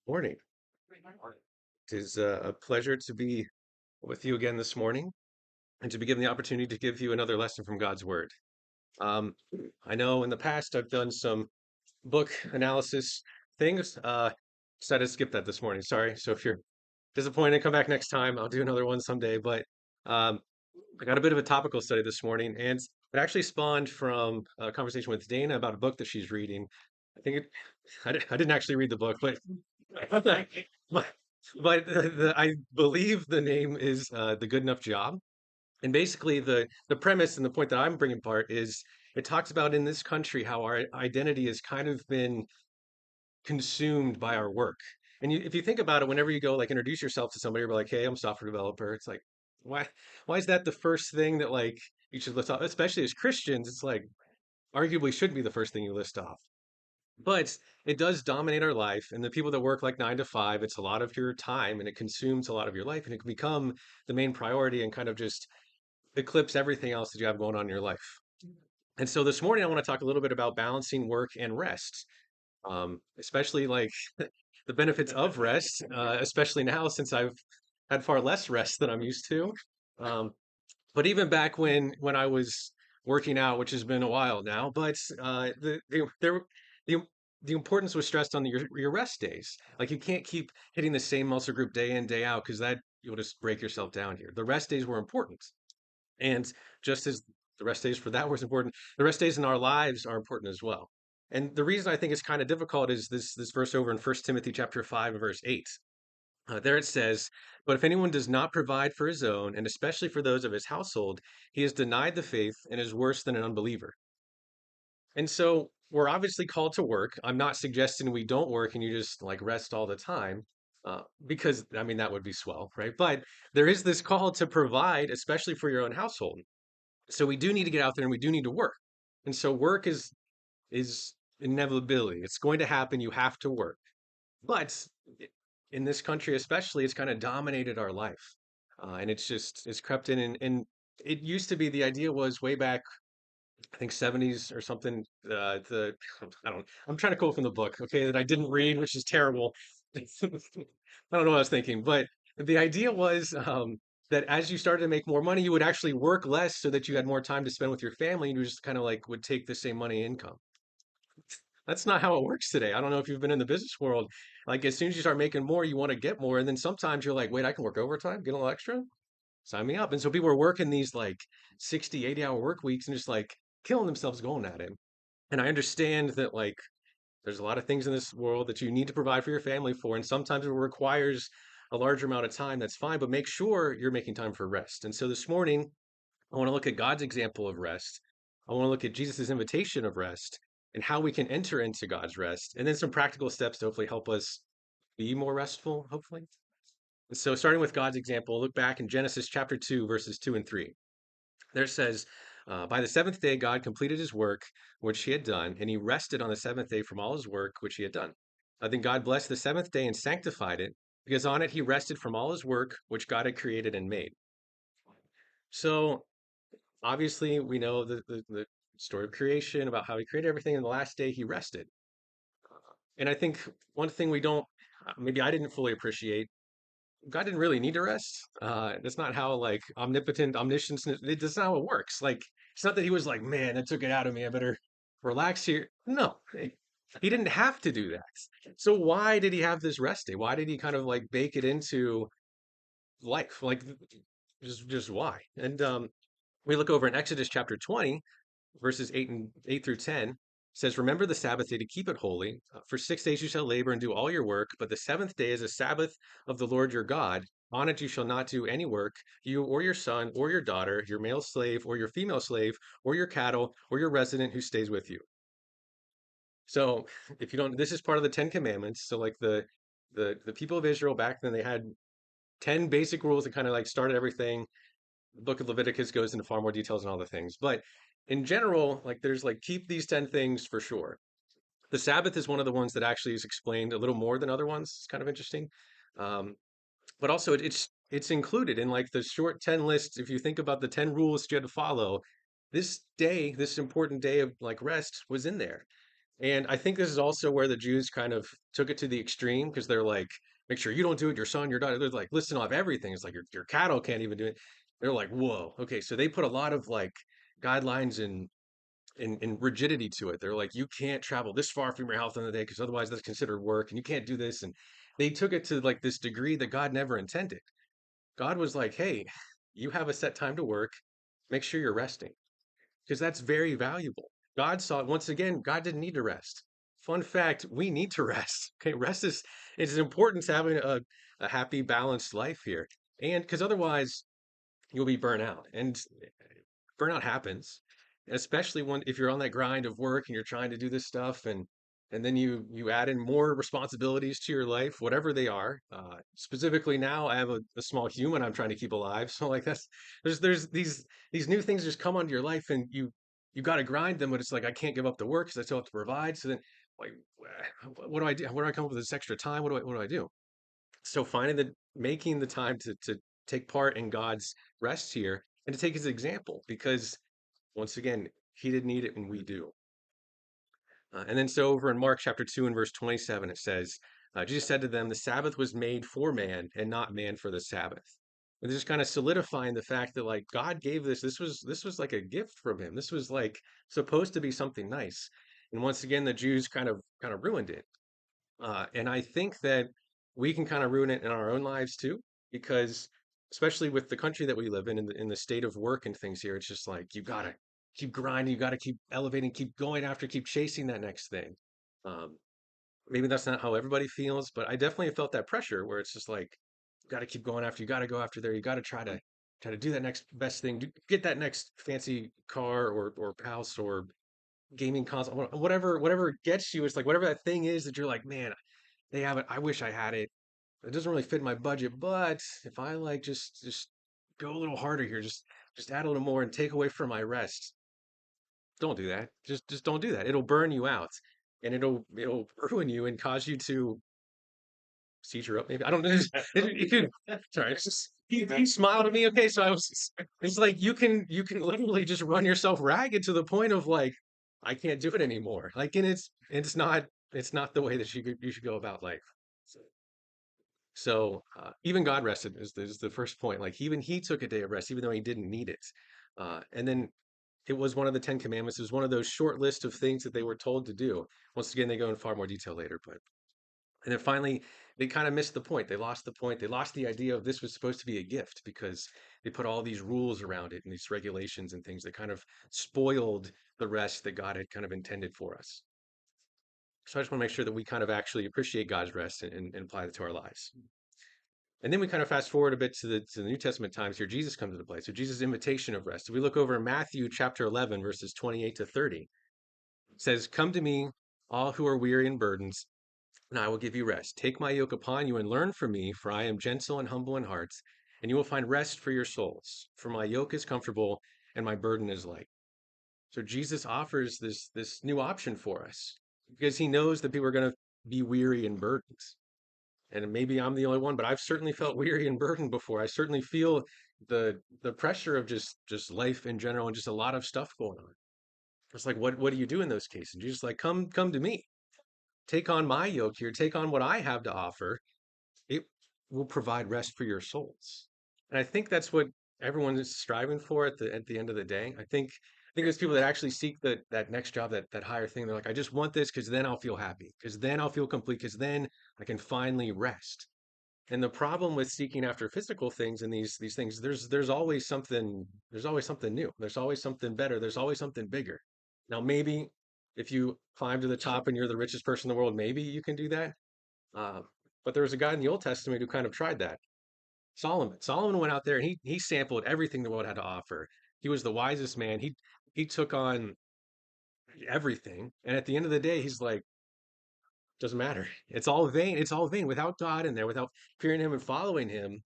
Morning. It is a pleasure to be with you again this morning and to be given the opportunity to give you another lesson from God's Word. Um, I know in the past I've done some book analysis things. Decided to skip that this morning. Sorry. So if you're disappointed, come back next time. I'll do another one someday. But um, I got a bit of a topical study this morning, and it actually spawned from a conversation with Dana about a book that she's reading. I think it, I didn't actually read the book, but but, I believe the name is The Good Enough Job. And basically, the premise and the point that I'm bringing part is it talks about in this country how our identity has kind of been consumed by our work. And if you think about it, whenever you go like introduce yourself to somebody, you're like, "Hey, I'm a software developer." It's like, why why is that the first thing that like you should list off? Especially as Christians, it's like arguably should be the first thing you list off. But it does dominate our life, and the people that work like 9 to 5, it's a lot of your time and it consumes a lot of your life, and it can become the main priority and kind of just eclipse everything else that you have going on in your life. And so this morning, I want to talk a little bit about balancing work and rest, especially like the benefits of rest, especially now since I've had far less rest than I'm used to. Um, but even back when I was working out, which has been a while now, but the the importance was stressed on your rest days. Like you can't keep hitting the same muscle group day in day out because that you'll just break yourself down here. The rest days were important, and just as the rest days for that was important, the rest days in our lives are important as well. And the reason I think it's kind of difficult is this verse over in First Timothy chapter 5 and verse 8. There it says, "But if anyone does not provide for his own, and especially for those of his household, he has denied the faith and is worse than an unbeliever." And so we're obviously called to work. I'm not suggesting we don't work and you just like rest all the time, because I mean, that would be swell, right? But there is this call to provide, especially for your own household. So we do need to get out there and we do need to work. And so work is inevitability. It's going to happen. You have to work. But in this country, especially, it's kind of dominated our life, and it's crept in. And it used to be the idea was way back, I think 70s or something. The I don't. I'm trying to quote from the book, okay, that I didn't read, which is terrible. I don't know what I was thinking, but the idea was that as you started to make more money, you would actually work less so that you had more time to spend with your family, and you just kind of like would take the same money income. That's not how it works today. I don't know if you've been in the business world. Like as soon as you start making more, you want to get more. And then sometimes you're like, wait, I can work overtime, get a little extra, sign me up. And so people are working these like 60, 80 hour work weeks and just like killing themselves going at it. And I understand that like there's a lot of things in this world that you need to provide for your family for. And sometimes it requires a larger amount of time. That's fine, but make sure you're making time for rest. And so this morning, I want to look at God's example of rest. I want to look at Jesus' invitation of rest and how we can enter into God's rest, and then some practical steps to hopefully help us be more restful, hopefully. And so, starting with God's example, look back in Genesis chapter 2, verses 2 and 3. There it says, by the seventh day, God completed his work which he had done, and he rested on the seventh day from all his work which he had done. Then God blessed the seventh day and sanctified it, because on it he rested from all his work which God had created and made. So, obviously, we know the story of creation about how he created everything, and the last day he rested. And I think one thing we don't, maybe I didn't fully appreciate, God didn't really need to rest. That's not how like omnipotent, omniscience, that's not how it works. Like, it's not that he was like, man, that took it out of me. I better relax here. No, he didn't have to do that. So why did he have this rest day? Why did he kind of like bake it into life? Like, just why? And we look over in Exodus chapter 20, verses 8 through 10 says, "Remember the Sabbath day to keep it holy. For 6 days you shall labor and do all your work, but the seventh day is a Sabbath of the Lord your God. On it you shall not do any work, you or your son or your daughter, your male slave or your female slave, or your cattle or your resident who stays with you." So if you don't, this is part of the Ten Commandments. So like the people of Israel back then, they had 10 basic rules that kind of like started everything. The book of Leviticus goes into far more details and all the things. But in general, like there's like keep these 10 things for sure. The Sabbath is one of the ones that actually is explained a little more than other ones. It's kind of interesting. Um, but also it's included in like the short 10 lists. If you think about the 10 rules you had to follow, this day, this important day of like rest was in there. And I think this is also where the Jews kind of took it to the extreme because they're like, make sure you don't do it, your son, your daughter. They're like, listen off everything. It's like your cattle can't even do it. They're like, whoa, okay. So they put a lot of like guidelines and rigidity to it. They're like, you can't travel this far from your house in the day because otherwise that's considered work and you can't do this. And they took it to like this degree that God never intended. God was like, hey, you have a set time to work. Make sure you're resting because that's very valuable. God saw it once again, God didn't need to rest. Fun fact, we need to rest. Okay, rest is important to having a happy, balanced life here. And because otherwise you'll be burnt out. And burnout happens, especially when if you're on that grind of work and you're trying to do this stuff and then you add in more responsibilities to your life, whatever they are. Specifically now, I have a small human I'm trying to keep alive. So like that's there's these new things just come onto your life and you got to grind them, but it's like I can't give up the work because I still have to provide. So then like what do I do? Where do I come up with this extra time? What do I do? So finding the making the time to take part in God's rest here and to take his example because once again, he didn't need it and we do. And then so over in Mark chapter 2 and verse 27, it says, Jesus said to them, the Sabbath was made for man and not man for the Sabbath. And just kind of solidifying the fact that like God gave this was like a gift from him. This was like supposed to be something nice. And once again, the Jews kind of ruined it. And I think that we can kind of ruin it in our own lives too, because especially with the country that we live in the state of work and things here, it's just like you gotta keep grinding, you gotta keep elevating, keep going after, keep chasing that next thing. Um, Maybe that's not how everybody feels, but I definitely felt that pressure where it's just like you gotta keep going after, you gotta go after there, you gotta try to do that next best thing, get that next fancy car or house or gaming console, whatever gets you. It's like whatever that thing is that you're like, man, they have it. I wish I had it. It doesn't really fit my budget, but if I like just go a little harder here, just add a little more and take away from my rest. Don't do that. Just don't do that. It'll burn you out and it'll ruin you and cause you to seizure up maybe. I don't know. You could sorry, it's just he smiled at me. Okay, so I was it's like you can literally just run yourself ragged to the point of like I can't do it anymore. Like and it's not the way that you should go about life. So even God rested is the first point. Like even he took a day of rest, even though he didn't need it. And then it was one of the Ten Commandments. It was one of those short list of things that they were told to do. Once again, they go in far more detail later. But and then finally, they kind of missed the point. They lost the point. They lost the idea of this was supposed to be a gift because they put all these rules around it and these regulations and things that kind of spoiled the rest that God had kind of intended for us. So I just want to make sure that we kind of actually appreciate God's rest and apply it to our lives. And then we kind of fast forward a bit to the New Testament times here. Jesus comes into play. So Jesus' invitation of rest. If we look over in Matthew chapter 11, verses 28 to 30, it says, come to me, all who are weary and burdened, and I will give you rest. Take my yoke upon you and learn from me, for I am gentle and humble in heart, and you will find rest for your souls. For my yoke is comfortable and my burden is light. So Jesus offers this new option for us because he knows that people are going to be weary and burdened. And maybe I'm the only one, but I've certainly felt weary and burdened before. I certainly feel the pressure of just life in general and just a lot of stuff going on. It's like what do you do in those cases? You just like come to me. Take on my yoke here, take on what I have to offer. It will provide rest for your souls. And I think that's what everyone is striving for at the end of the day. I think there's people that actually seek that next job, that higher thing. They're like, I just want this because then I'll feel happy, because then I'll feel complete, because then I can finally rest. And the problem with seeking after physical things and these things, there's always something new. There's always something better. There's always something bigger. Now, maybe if you climb to the top and you're the richest person in the world, maybe you can do that. Uh, but there was a guy in the Old Testament who kind of tried that. Solomon. Solomon went out there and he sampled everything the world had to offer. He was the wisest man. He took on everything. And at the end of the day, he's like, doesn't matter. It's all vain. It's all vain without God in there, without fearing him and following him.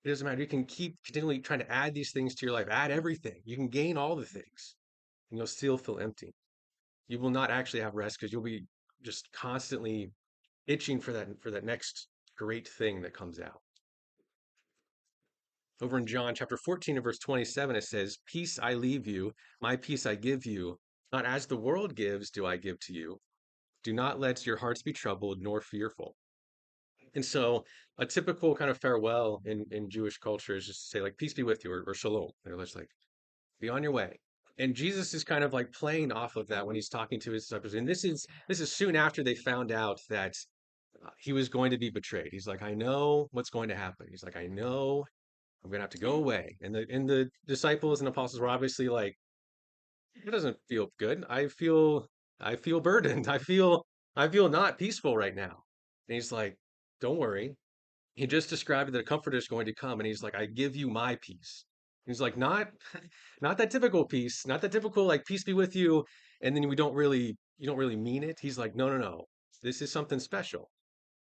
It doesn't matter. You can keep continually trying to add these things to your life, add everything. You can gain all the things, and you'll still feel empty. You will not actually have rest because you'll be just constantly itching for that next great thing that comes out. Over in John chapter 14 and verse 27, it says, peace I leave you, my peace I give you. Not as the world gives, do I give to you. Do not let your hearts be troubled nor fearful. And so a typical kind of farewell in Jewish culture is just to say like, peace be with you, or shalom. They're just like, be on your way. And Jesus is kind of like playing off of that when he's talking to his disciples. And this is soon after they found out that he was going to be betrayed. He's like, I know what's going to happen. He's like, I know I'm going to have to go away. And the disciples and apostles were obviously like, it doesn't feel good. I feel burdened. I feel not peaceful right now. And he's like, don't worry. He just described that a comforter is going to come, and he's like, I give you my peace. He's like, not not that typical peace, not that typical like peace be with you, and then you don't really mean it. He's like, no, no, no. This is something special.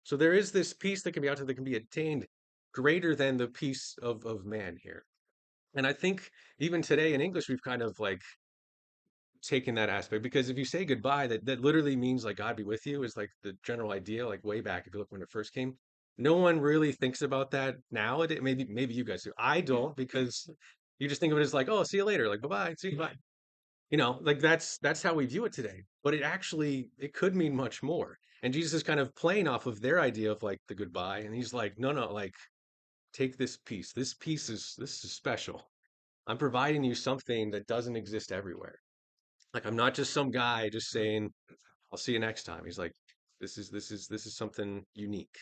So there is this peace that can be out there that can be attained greater than the peace of man here. And I think even today in English, we've kind of like taken that aspect because if you say goodbye, that literally means like God be with you is like the general idea, like way back if you look when it first came. No one really thinks about that now. Maybe you guys do. I don't because you just think of it as like, oh, see you later, like bye bye, see you bye. Like that's how we view it today. But it could mean much more. And Jesus is kind of playing off of their idea of like the goodbye, and he's like, no, no, like take this piece. This is special. I'm providing you something that doesn't exist everywhere. Like I'm not just some guy just saying, "I'll see you next time." He's like, "This is something unique."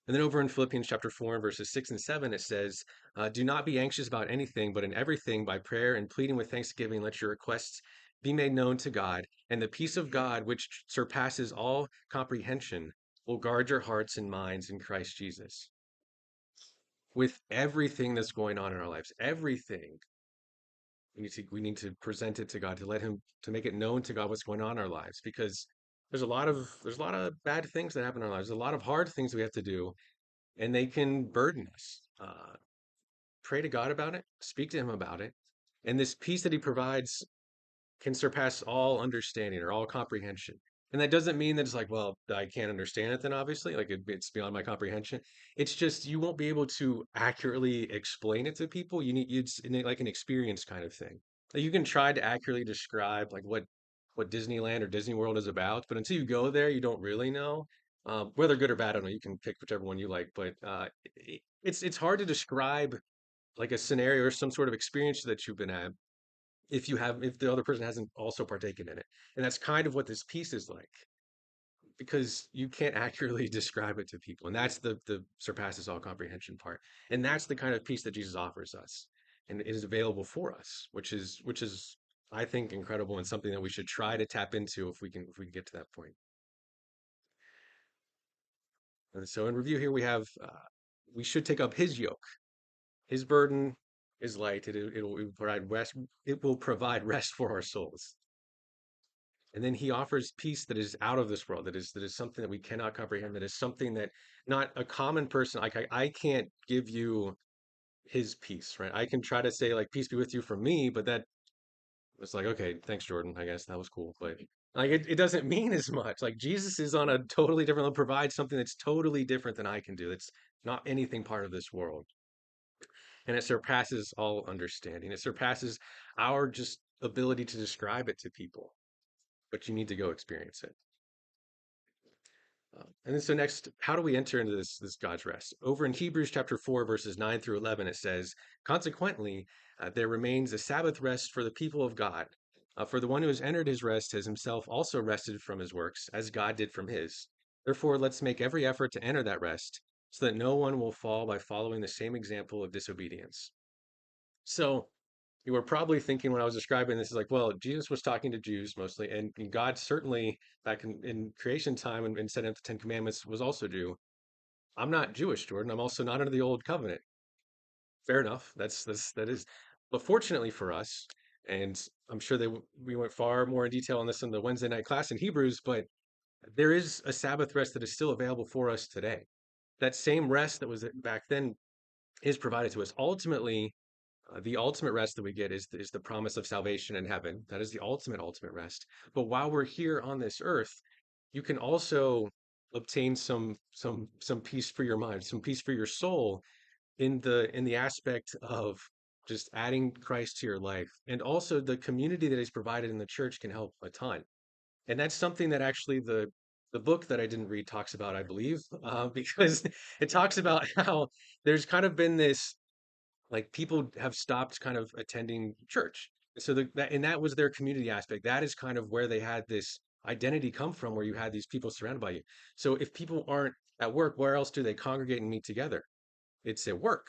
And then over in Philippians chapter 4, verses 6 and 7, it says, "Do not be anxious about anything, but in everything by prayer and pleading with thanksgiving, let your requests be made known to God, and the peace of God, which surpasses all comprehension, will guard your hearts and minds in Christ Jesus." With everything that's going on in our lives, everything, we need to present it to God, to let him, to make it known to God what's going on in our lives, because there's a lot of bad things that happen in our lives. There's a lot of hard things we have to do, and they can burden us. Pray to God about it, speak to him about it, and this peace that he provides can surpass all understanding or all comprehension. And that doesn't mean that it's like, well, I can't understand it then, obviously, like it's beyond my comprehension. It's just you won't be able to accurately explain it to people. It's like an experience kind of thing. Like you can try to accurately describe like what Disneyland or Disney World is about, but until you go there, you don't really know. Whether good or bad, I don't know. You can pick whichever one you like, but it's hard to describe like a scenario or some sort of experience that you've been at if the other person hasn't also partaken in it. And that's kind of what this piece is like because you can't accurately describe it to people. And that's the surpasses all comprehension part. And that's the kind of peace that Jesus offers us and it is available for us, which is I think incredible and something that we should try to tap into if we can get to that point. And so in review here we should take up his yoke. His burden is light. It will provide rest for our souls. And then he offers peace that is out of this world, that is something that we cannot comprehend, that is something that not a common person, like I can't give you his peace, right? I can try to say like peace be with you from me, but that was like, okay, thanks, Jordan. I guess that was cool. But like it doesn't mean as much. Like Jesus is on a totally different level, provides something that's totally different than I can do. That's not anything part of this world. And it surpasses all understanding. It surpasses our just ability to describe it to people. But you need to go experience it. And then so next, how do we enter into this God's rest? Over in Hebrews chapter 4, verses 9 through 11, it says, consequently, there remains a Sabbath rest for the people of God. For the one who has entered his rest has himself also rested from his works, as God did from his. Therefore, let's make every effort to enter that rest, so that no one will fall by following the same example of disobedience. So you were probably thinking when I was describing this is like, well, Jesus was talking to Jews mostly, and God certainly back in creation time and setting up the Ten Commandments was also Jew. I'm not Jewish, Jordan. I'm also not under the old covenant. Fair enough. That is. But fortunately for us, and I'm sure we went far more in detail on this in the Wednesday night class in Hebrews, but there is a Sabbath rest that is still available for us today. That same rest that was back then is provided to us. Ultimately, the ultimate rest that we get is the promise of salvation in heaven. That is the ultimate rest. But while we're here on this earth, you can also obtain some peace for your mind, some peace for your soul in the aspect of just adding Christ to your life. And also the community that is provided in the church can help a ton. And that's something that actually the book that I didn't read talks about, I believe, because it talks about how there's kind of been this, like, people have stopped kind of attending church. So that was their community aspect. That is kind of where they had this identity come from, where you had these people surrounded by you. So if people aren't at work, where else do they congregate and meet together? It's at work.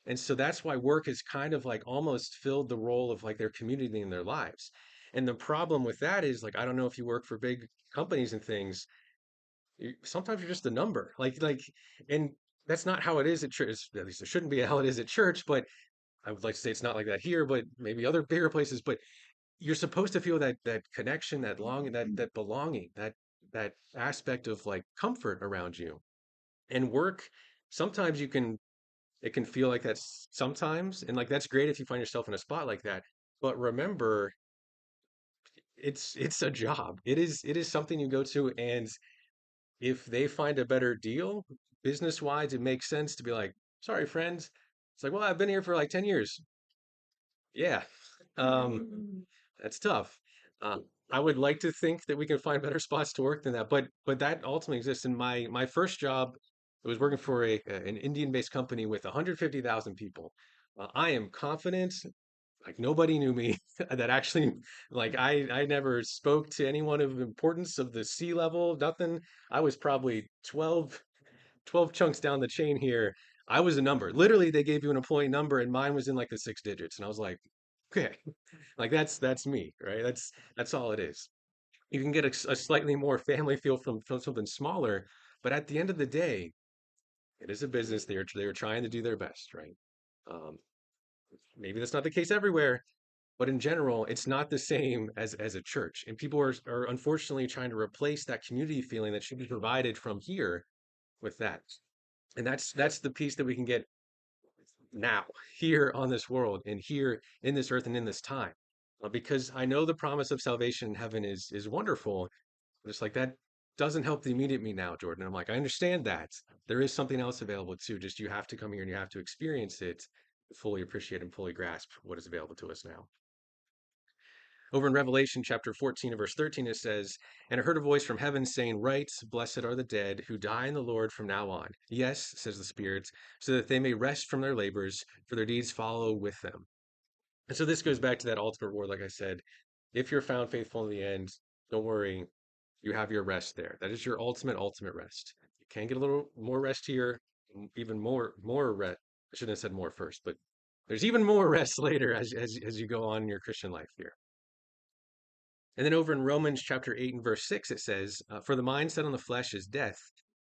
And so that's why work has kind of like almost filled the role of like their community in their lives. And the problem with that is, like, I don't know if you work for big companies and things, sometimes you're just a number. And that's not how it is at church. At least it shouldn't be how it is at church, but I would like to say it's not like that here, but maybe other bigger places. But you're supposed to feel that connection, that longing, that belonging, that aspect of like comfort around you. And work, sometimes it can feel like that's sometimes, and like that's great if you find yourself in a spot like that. But remember, it's a job. It is something you go to, and if they find a better deal, business wise, it makes sense to be like, sorry, friends. It's like, well, I've been here for like 10 years. Yeah. That's tough. Uh, I would like to think that we can find better spots to work than that, but that ultimately exists. In my first job, I was working for an Indian-based company with 150,000 people. I am confident, like nobody knew me, that actually, like I never spoke to anyone of importance of the C level, nothing. I was probably 12 chunks down the chain here. I was a number. Literally, they gave you an employee number, and mine was in like the six digits, and I was like, okay, like that's me, right? That's all it is. You can get a slightly more family feel from something smaller, but at the end of the day, it is a business. They are trying to do their best, right? Um, Maybe that's not the case everywhere, but in general, it's not the same as a church. And people are unfortunately trying to replace that community feeling that should be provided from here with that. And that's the piece that we can get now, here on this world, and here in this earth and in this time. Because I know the promise of salvation in heaven is wonderful. Just like that doesn't help the immediate me now, Jordan. I'm like, I understand that. There is something else available too. Just you have to come here and you have to experience it, to fully appreciate and fully grasp what is available to us now. Over in Revelation chapter 14 and verse 13, it says, and I heard a voice from heaven saying, write, blessed are the dead who die in the Lord from now on. Yes, says the Spirit, so that they may rest from their labors, for their deeds follow with them. And so this goes back to that ultimate reward, like I said. If you're found faithful in the end, don't worry, you have your rest there. That is your ultimate rest. You can get a little more rest here, even more rest. I shouldn't have said more first, but there's even more rest later as you go on in your Christian life here. And then over in Romans chapter 8 and verse 6, it says, for the mind set on the flesh is death,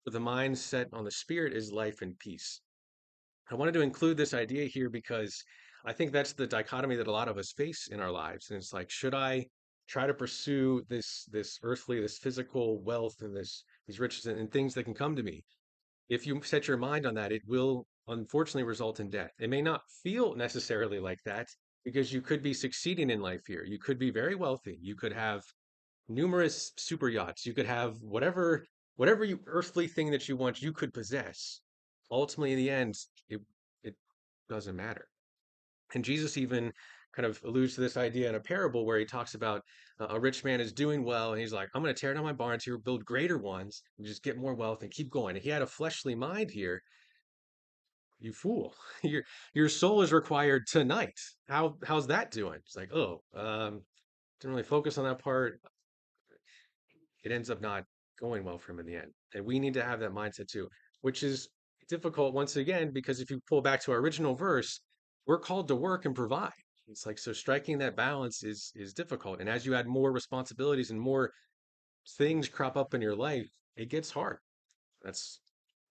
but the mind set on the spirit is life and peace. I wanted to include this idea here because I think that's the dichotomy that a lot of us face in our lives. And it's like, should I try to pursue this earthly, this physical wealth and these riches and things that can come to me? If you set your mind on that, it will unfortunately result in death. It may not feel necessarily like that because you could be succeeding in life here. You could be very wealthy. You could have numerous super yachts. You could have whatever you earthly thing that you want, you could possess. Ultimately, in the end, it doesn't matter. And Jesus even kind of alludes to this idea in a parable where he talks about a rich man is doing well, and he's like, I'm going to tear down my barns here, build greater ones, and just get more wealth and keep going. And he had a fleshly mind here. You fool! Your soul is required tonight. How's that doing? It's like, oh, didn't really focus on that part. It ends up not going well for him in the end. And we need to have that mindset too, which is difficult once again, because if you pull back to our original verse, we're called to work and provide. It's like, so striking that balance is difficult. And as you add more responsibilities and more things crop up in your life, it gets hard. That's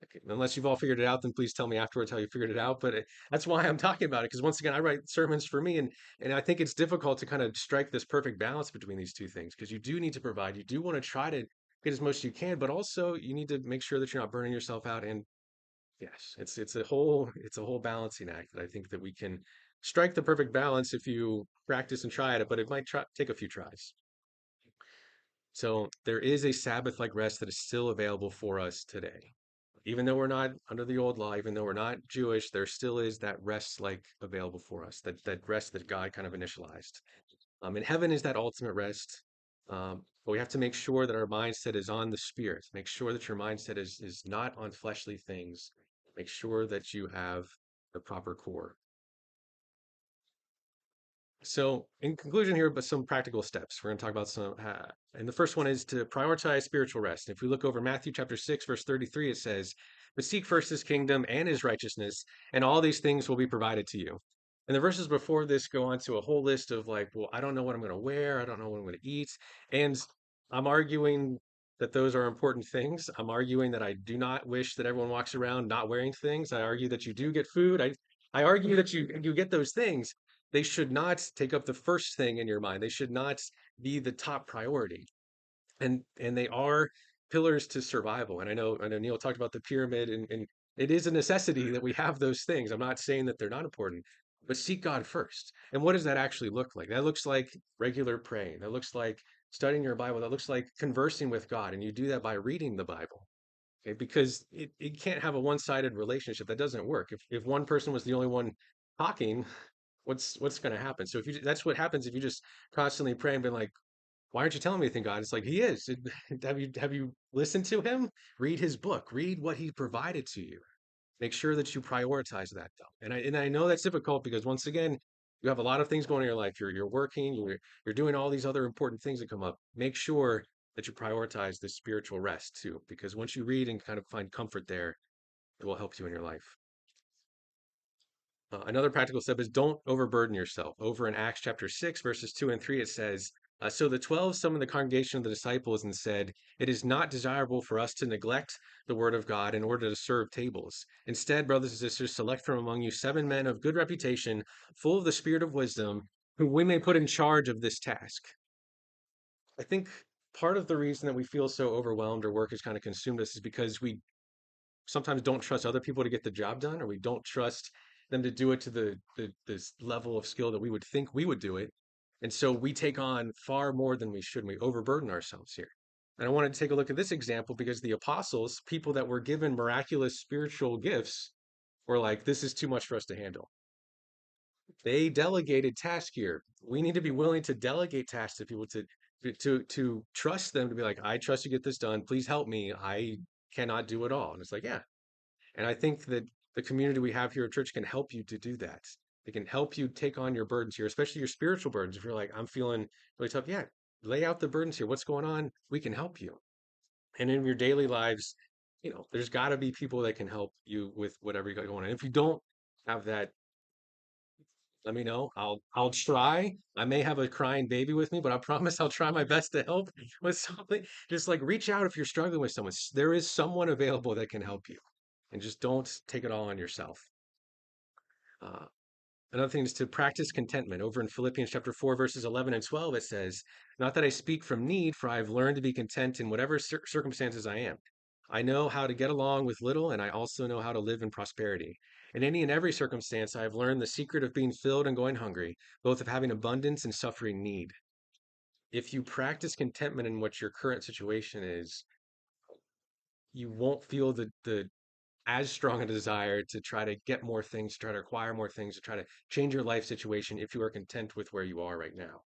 okay. Unless you've all figured it out, then please tell me afterwards how you figured it out. But that's why I'm talking about it, because once again, I write sermons for me, and I think it's difficult to kind of strike this perfect balance between these two things, because you do need to provide, you do want to try to get as much as you can, but also you need to make sure that you're not burning yourself out. And yes, it's a whole balancing act that I think that we can strike the perfect balance if you practice and try it, but it might take a few tries. So there is a Sabbath-like rest that is still available for us today. Even though we're not under the old law, even though we're not Jewish, there still is that rest like available for us, that rest that God kind of initialized. And heaven is that ultimate rest. But we have to make sure that our mindset is on the spirit. Make sure that your mindset is not on fleshly things. Make sure that you have the proper core. So, in conclusion here, but some practical steps. We're going to talk about some, and the first one is to prioritize spiritual rest. If we look over Matthew chapter 6, verse 33, it says, "But seek first his kingdom and his righteousness, and all these things will be provided to you." And the verses before this go on to a whole list of like, well, I don't know what I'm going to wear, I don't know what I'm going to eat. And I'm arguing that those are important things. I'm arguing that I do not wish that everyone walks around not wearing things. I argue that you do get food. I argue that you get those things. They should not take up the first thing in your mind. They should not be the top priority. And they are pillars to survival. And I know Neil talked about the pyramid, and it is a necessity that we have those things. I'm not saying that they're not important, but seek God first. And what does that actually look like? That looks like regular praying. That looks like studying your Bible. That looks like conversing with God. And you do that by reading the Bible. Okay, because it can't have a one-sided relationship. That doesn't work. If one person was the only one talking, what's going to happen? So if you that's what happens if you just constantly pray and be like, why aren't you telling me anything, God? It's like he is. Have you listened to him? Read his book. Read what he provided to you. Make sure that you prioritize that though. And I know that's difficult because once again, you have a lot of things going on in your life. You're working, you're doing all these other important things that come up. Make sure that you prioritize the spiritual rest too, because once you read and kind of find comfort there, it will help you in your life. Another practical step is don't overburden yourself. Over in Acts chapter 6, verses 2 and 3, it says, "So the 12 summoned the congregation of the disciples and said, 'It is not desirable for us to neglect the word of God in order to serve tables. Instead, brothers and sisters, select from among you 7 men of good reputation, full of the spirit of wisdom, whom we may put in charge of this task.'" I think part of the reason that we feel so overwhelmed or work has kind of consumed us is because we sometimes don't trust other people to get the job done, or we don't trust them to do it to the this level of skill that we would think we would do it. And so we take on far more than we should, and we overburden ourselves here. And I wanted to take a look at this example because the apostles, people that were given miraculous spiritual gifts, were like, this is too much for us to handle. They delegated tasks here. We need to be willing to delegate tasks to people to trust them to be like, I trust you get this done. Please help me. I cannot do it all. And it's like, yeah, and I think that the community we have here at church can help you to do that. They can help you take on your burdens here, especially your spiritual burdens. If you're like, I'm feeling really tough, yeah, lay out the burdens here. What's going on? We can help you. And in your daily lives, there's got to be people that can help you with whatever you got going on. If you don't have that, let me know. I'll try. I may have a crying baby with me, but I promise I'll try my best to help with something. Just like reach out if you're struggling with someone. There is someone available that can help you, and just don't take it all on yourself. Uh, Another thing is to practice contentment. Over in Philippians chapter 4, verses 11 and 12, it says, "Not that I speak from need, for I have learned to be content in whatever circumstances I am. I know how to get along with little, and I also know how to live in prosperity. In any and every circumstance, I have learned the secret of being filled and going hungry, both of having abundance and suffering need." If you practice contentment in what your current situation is, you won't feel the as strong a desire to try to get more things, to try to acquire more things, to try to change your life situation if you are content with where you are right now.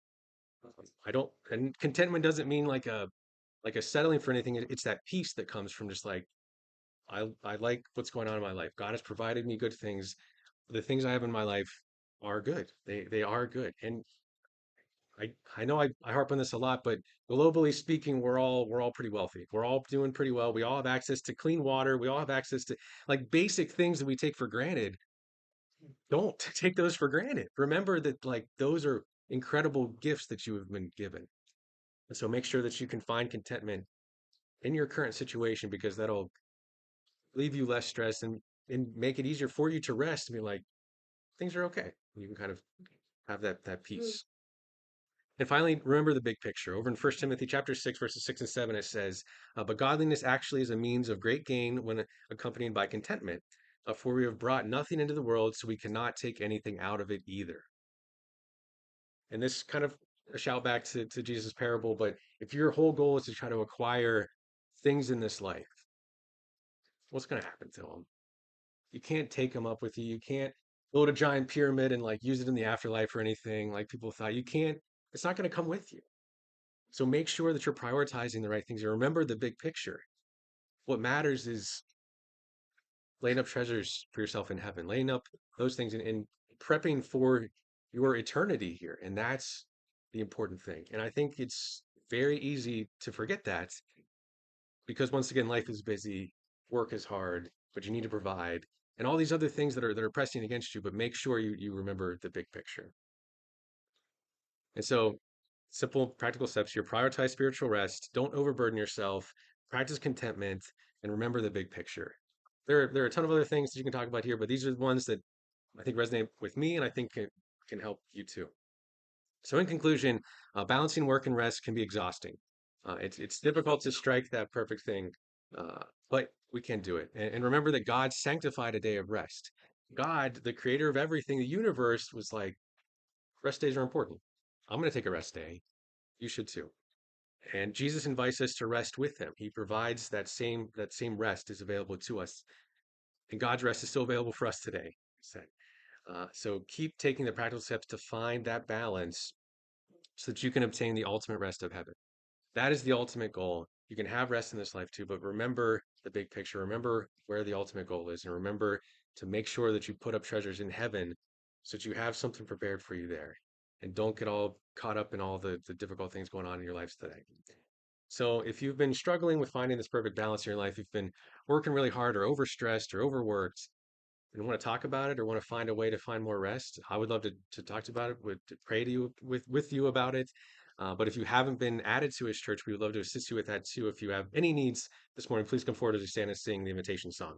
I don't, and contentment doesn't mean like a settling for anything. It's that peace that comes from just like I like what's going on in my life. God has provided me good things. The things I have in my life are good. They are good. And I know I harp on this a lot, but globally speaking, we're all pretty wealthy. We're all doing pretty well. We all have access to clean water. We all have access to like basic things that we take for granted. Don't take those for granted. Remember that like those are incredible gifts that you have been given. And so make sure that you can find contentment in your current situation because that'll leave you less stressed and make it easier for you to rest and be like, things are okay. You can kind of have that peace. And finally, remember the big picture. Over in 1 Timothy chapter 6, verses 6 and 7, it says, "But godliness actually is a means of great gain when accompanied by contentment. For we have brought nothing into the world, so we cannot take anything out of it either." And this kind of a shout back to Jesus' parable, but if your whole goal is to try to acquire things in this life, what's going to happen to them? You can't take them up with you. You can't build a giant pyramid and like use it in the afterlife or anything like people thought. You can't, it's not going to come with you. So make sure that you're prioritizing the right things. You remember the big picture. What matters is laying up treasures for yourself in heaven, laying up those things and prepping for your eternity here. And that's the important thing. And I think it's very easy to forget that because once again, life is busy, work is hard, but you need to provide and all these other things that are pressing against you, but make sure you remember the big picture. And so simple practical steps here, prioritize spiritual rest, don't overburden yourself, practice contentment, and remember the big picture. There are a ton of other things that you can talk about here, but these are the ones that I think resonate with me and I think can help you too. So in conclusion, balancing work and rest can be exhausting. It's difficult to strike that perfect thing, uh, but we can do it. And remember that God sanctified a day of rest. God, the creator of everything, the universe, was like, rest days are important. I'm going to take a rest day. You should too. And Jesus invites us to rest with him. He provides that same rest is available to us. And God's rest is still available for us today. So keep taking the practical steps to find that balance so that you can obtain the ultimate rest of heaven. That is the ultimate goal. You can have rest in this life too, but remember the big picture. Remember where the ultimate goal is, and remember to make sure that you put up treasures in heaven so that you have something prepared for you there. And don't get all caught up in all the difficult things going on in your lives today. So if you've been struggling with finding this perfect balance in your life, you've been working really hard or overstressed or overworked, and want to talk about it or want to find a way to find more rest, I would love to talk to about it, to pray to you with you about it. But if you haven't been added to his church, we would love to assist you with that too. If you have any needs this morning, please come forward as we stand and sing the invitation song.